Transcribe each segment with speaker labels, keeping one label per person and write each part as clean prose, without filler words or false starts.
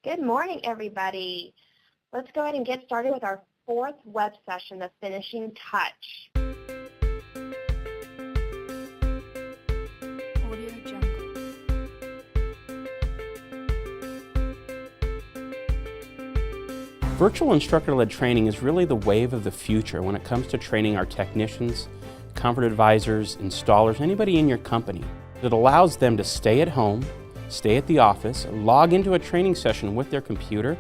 Speaker 1: Good morning, everybody. Let's go ahead and get started with our fourth web session, the finishing touch.
Speaker 2: Virtual instructor-led training is really the wave of the future when it comes to training our technicians, comfort advisors, installers, anybody in your company. It allows them to stay at home, stay at the office, log into a training session with their computer,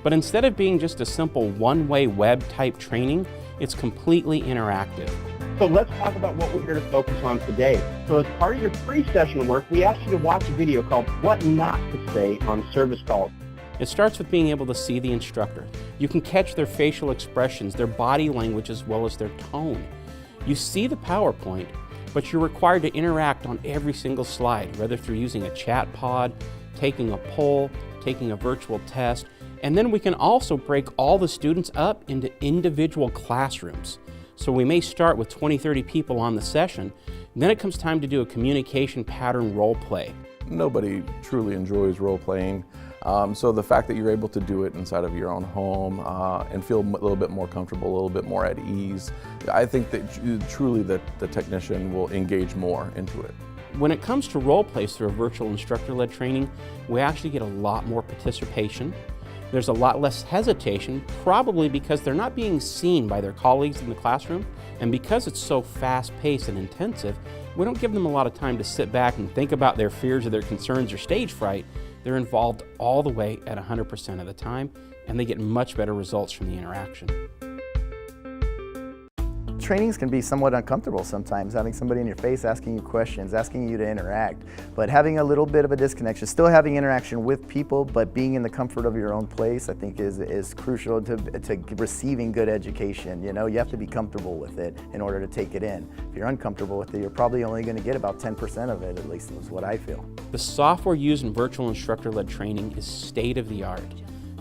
Speaker 2: but instead of being just a simple one-way web type training, it's completely interactive.
Speaker 3: So let's talk about what we're here to focus on today. So as part of your pre-session work, we asked you to watch a video called What Not to Say on Service Calls.
Speaker 2: It starts with being able to see the instructor. You can catch their facial expressions, their body language, as well as their tone. You see the PowerPoint, but you're required to interact on every single slide, whether through using a chat pod, taking a poll, taking a virtual test, and then we can also break all the students up into individual classrooms. So we may start with 20, 30 people on the session, and then it comes time to do a communication pattern role play.
Speaker 4: Nobody truly enjoys role playing. So the fact that you're able to do it inside of your own home and feel a little bit more comfortable, a little bit more at ease, I think that truly that the technician will engage more into it.
Speaker 2: When it comes to role plays through a virtual instructor-led training, we actually get a lot more participation. There's a lot less hesitation, probably because they're not being seen by their colleagues in the classroom, and because it's so fast-paced and intensive, we don't give them a lot of time to sit back and think about their fears or their concerns or stage fright. They're involved all the way at 100% of the time, and they get much better results from the interaction.
Speaker 5: Trainings can be somewhat uncomfortable sometimes, having somebody in your face asking you questions, asking you to interact, but having a little bit of a disconnection, still having interaction with people, but being in the comfort of your own place, I think is crucial to receiving good education. You know, you have to be comfortable with it in order to take it in. If you're uncomfortable with it, you're probably only going to get about 10% of it, at least is what I feel.
Speaker 2: The software used in virtual instructor-led training is state-of-the-art.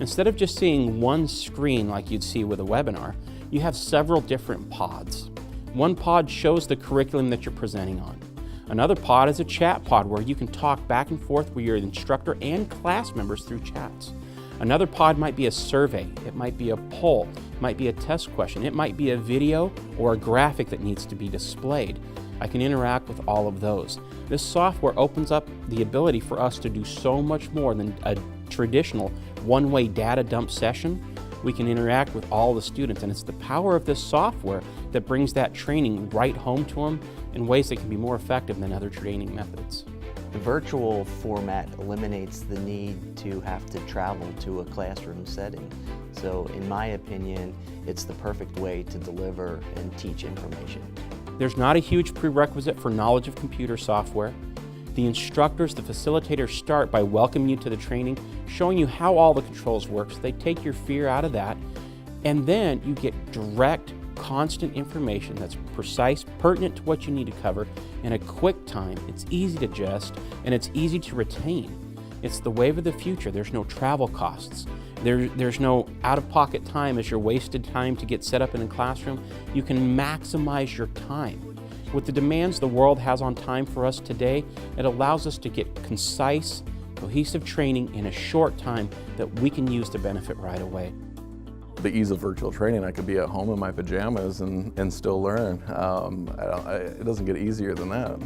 Speaker 2: Instead of just seeing one screen like you'd see with a webinar, you have several different pods. One pod shows the curriculum that you're presenting on. Another pod is a chat pod where you can talk back and forth with your instructor and class members through chats. Another pod might be a survey, it might be a poll, it might be a test question, it might be a video or a graphic that needs to be displayed. I can interact with all of those. This software opens up the ability for us to do so much more than a traditional one-way data dump session. We can interact with all the students, and it's the power of this software that brings that training right home to them in ways that can be more effective than other training methods.
Speaker 6: The virtual format eliminates the need to have to travel to a classroom setting. So in my opinion, it's the perfect way to deliver and teach information.
Speaker 2: There's not a huge prerequisite for knowledge of computer software. The instructors, the facilitators start by welcoming you to the training, showing you how all the controls work, so they take your fear out of that, and then you get direct, constant information that's precise, pertinent to what you need to cover in a quick time. It's easy to digest, and it's easy to retain. It's the wave of the future. There's no travel costs. There's no out-of-pocket time as your wasted time to get set up in a classroom. You can maximize your time. With the demands the world has on time for us today, it allows us to get concise, cohesive training in a short time that we can use to benefit right away.
Speaker 4: The ease of virtual training, I could be at home in my pajamas and still learn. It doesn't get easier than that.